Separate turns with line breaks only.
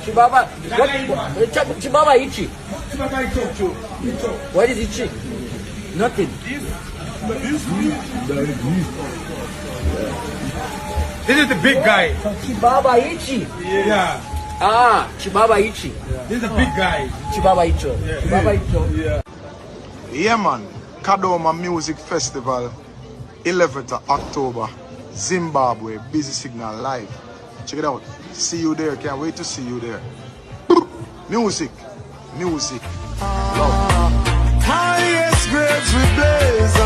Chibaba. Chibaba Ichi. What is Ichi? Nothing.
This is the big guy.
Chibaba Ichi.
Yeah.
Ah, Chibaba Ichi.
This is the big guy.
Chibaba Ichi. Chibaba Ichi.
Yeah.
Yeah, man. Kadoma Music Festival, 11th of October, Zimbabwe, Busy Signal Live. Check it out. See you there. Can't wait to see you there. Music. Love.
Highest grades we blaze.